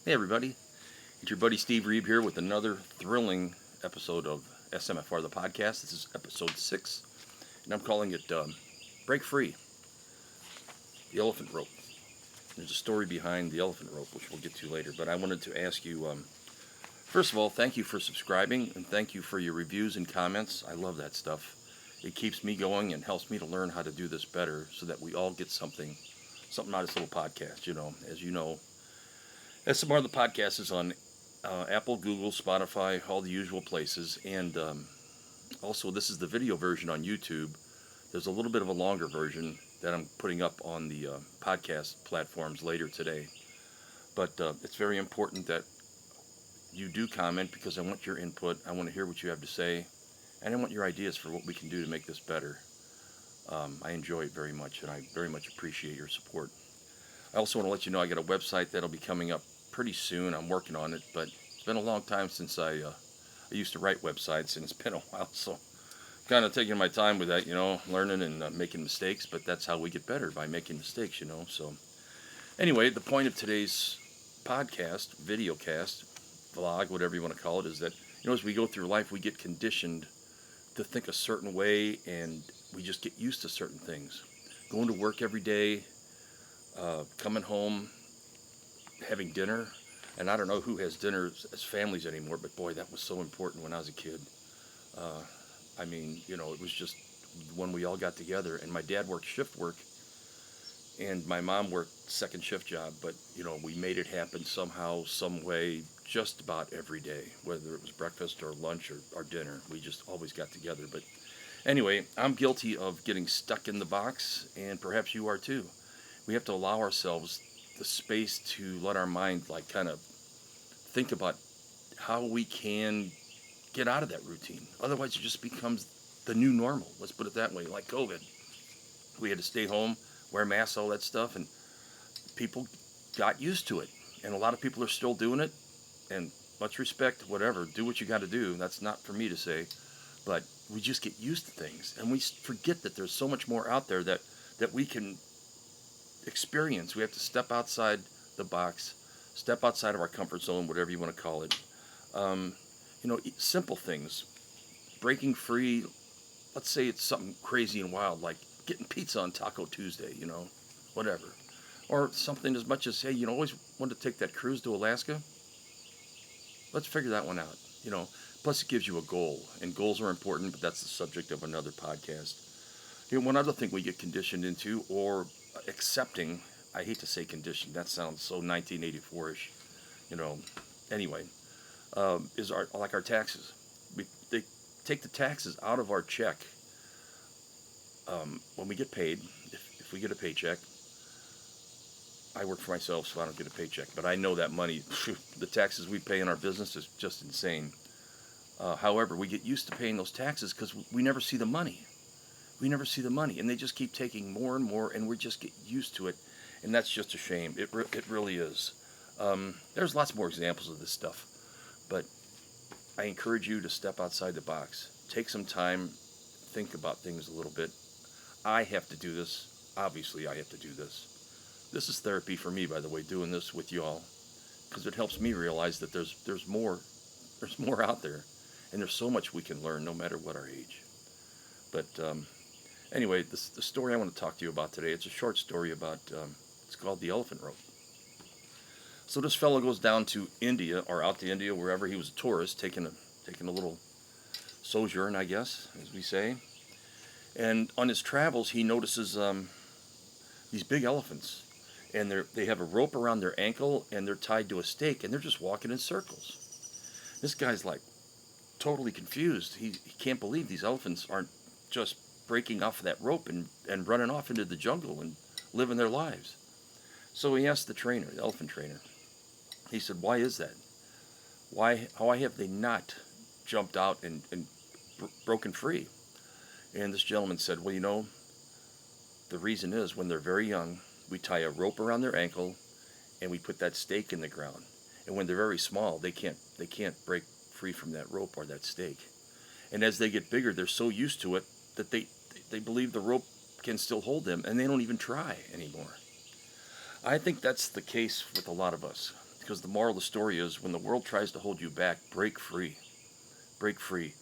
Hey everybody, it's your buddy Steve Reeb here with another thrilling episode of SMFR the podcast. This is episode 6, and I'm calling it Break Free, the elephant rope. There's a story behind the elephant rope, which we'll get to later, but I wanted to ask you, first of all, thank you for subscribing, and thank you for your reviews and comments. I love that stuff. It keeps me going and helps me to learn how to do this better so that we all get something out of this little podcast. As you know, SMR the podcast is on Apple, Google, Spotify, all the usual places. And also, this is the video version on YouTube. There's a little bit of a longer version that I'm putting up on the podcast platforms later today. But it's very important that you do comment because I want your input. I want to hear what you have to say. And I want your ideas for what we can do to make this better. I enjoy it very much, and I very much appreciate your support. I also want to let you know I got a website that'll be coming up pretty soon. I'm working on it, but it's been a long time since I used to write websites, and it's been a while, so kind of taking my time with that, learning and making mistakes, but that's how we get better, by making mistakes. So anyway, the point of today's podcast, videocast, vlog, whatever you want to call it, is that, as we go through life, we get conditioned to think a certain way, and we just get used to certain things. Going to work every day, coming home, having dinner, and I don't know who has dinner as families anymore, but boy, that was so important when I was a kid. It was just when we all got together, and my dad worked shift work, and my mom worked second shift job, but, we made it happen somehow, some way, just about every day, whether it was breakfast or lunch or dinner. We just always got together. But anyway, I'm guilty of getting stuck in the box, and perhaps you are too. We have to allow ourselves the space to let our mind kind of think about how we can get out of that routine. Otherwise, it just becomes the new normal. Let's put it that way. Like COVID, we had to stay home, wear masks, all that stuff, and people got used to it. And a lot of people are still doing it. And much respect, whatever. Do what you got to do. That's not for me to say, but we just get used to things, and we forget that there's so much more out there that we can experience. We have to step outside the box, step outside of our comfort zone, whatever you want to call it. Simple things, breaking free. Let's say it's something crazy and wild, like getting pizza on Taco Tuesday, whatever. Or something as much as, hey, always wanted to take that cruise to Alaska. Let's figure that one out, Plus, it gives you a goal, and goals are important, but that's the subject of another podcast. One other thing we get conditioned into, or accepting, I hate to say conditioned, that sounds so 1984-ish, anyway, is our taxes. They take the taxes out of our check when we get paid. If we get a paycheck, I work for myself, so I don't get a paycheck, but I know that money, the taxes we pay in our business is just insane. However, we get used to paying those taxes because we never see the money. We never see the money, and they just keep taking more and more, and we just get used to it, and that's just a shame. It really is. There's lots more examples of this stuff, but I encourage you to step outside the box. Take some time, think about things a little bit. I have to do this. Obviously, I have to do this. This is therapy for me, by the way, doing this with y'all, because it helps me realize that there's more out there, and there's so much we can learn no matter what our age. But anyway, the story I want to talk to you about today, it's a short story about, it's called The Elephant Rope. So this fellow goes down to India, or out to India, wherever. He was a tourist, taking a little sojourn, I guess, as we say. And on his travels, he notices these big elephants, and they have a rope around their ankle, and they're tied to a stake, and they're just walking in circles. This guy's like totally confused. He can't believe these elephants aren't just breaking off of that rope and running off into the jungle and living their lives. So he asked the elephant trainer, he said, why is that? Why have they not jumped out and broken free? And this gentleman said, well, the reason is when they're very young, we tie a rope around their ankle and we put that stake in the ground. And when they're very small, they can't break free from that rope or that stake. And as they get bigger, they're so used to it that they believe the rope can still hold them, and they don't even try anymore. I think that's the case with a lot of us, because the moral of the story is when the world tries to hold you back, break free. Break free.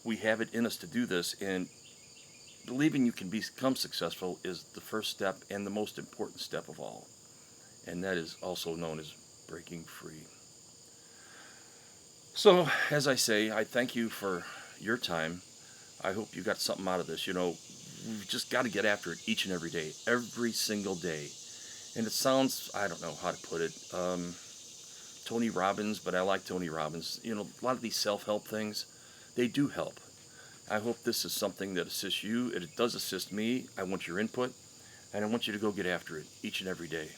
We have it in us to do this, and believing you can become successful is the first step and the most important step of all. And that is also known as breaking free. So, as I say, I thank you for your time. I hope you got something out of this. We've just got to get after it each and every day, every single day. And it sounds, I don't know how to put it, Tony Robbins, but I like Tony Robbins. A lot of these self-help things, they do help. I hope this is something that assists you. It does assist me. I want your input, and I want you to go get after it each and every day.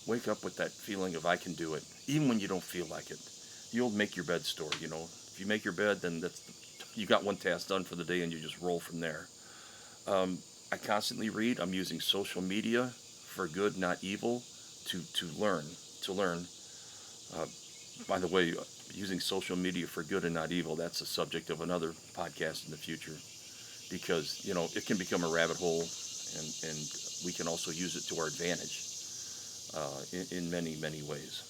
Wake up with that feeling of I can do it, even when you don't feel like it. The old make your bed story, If you make your bed, then you got one task done for the day, and you just roll from there. I constantly read. I'm using social media for good, not evil, to learn. By the way, using social media for good and not evil, that's the subject of another podcast in the future, because, it can become a rabbit hole, and we can also use it to our advantage in many, many ways.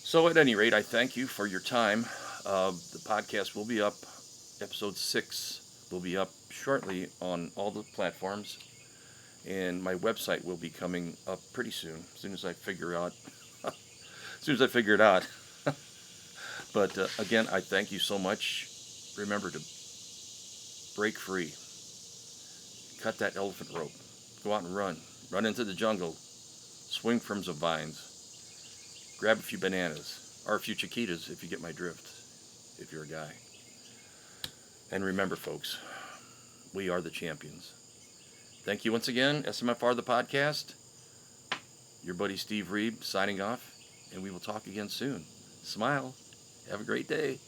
So at any rate, I thank you for your time. The podcast will be up. Episode 6 will be up shortly on all the platforms, and my website will be coming up pretty soon, as soon as I figure it out. But again, I thank you so much. Remember to break free. Cut that elephant rope. Go out and run. Run into the jungle. Swing from some vines. Grab a few bananas. Or a few chiquitas, if you get my drift. If you're a guy. And remember, folks, we are the champions. Thank you once again. SMFR, the podcast. Your buddy Steve Reeb signing off. And we will talk again soon. Smile. Have a great day.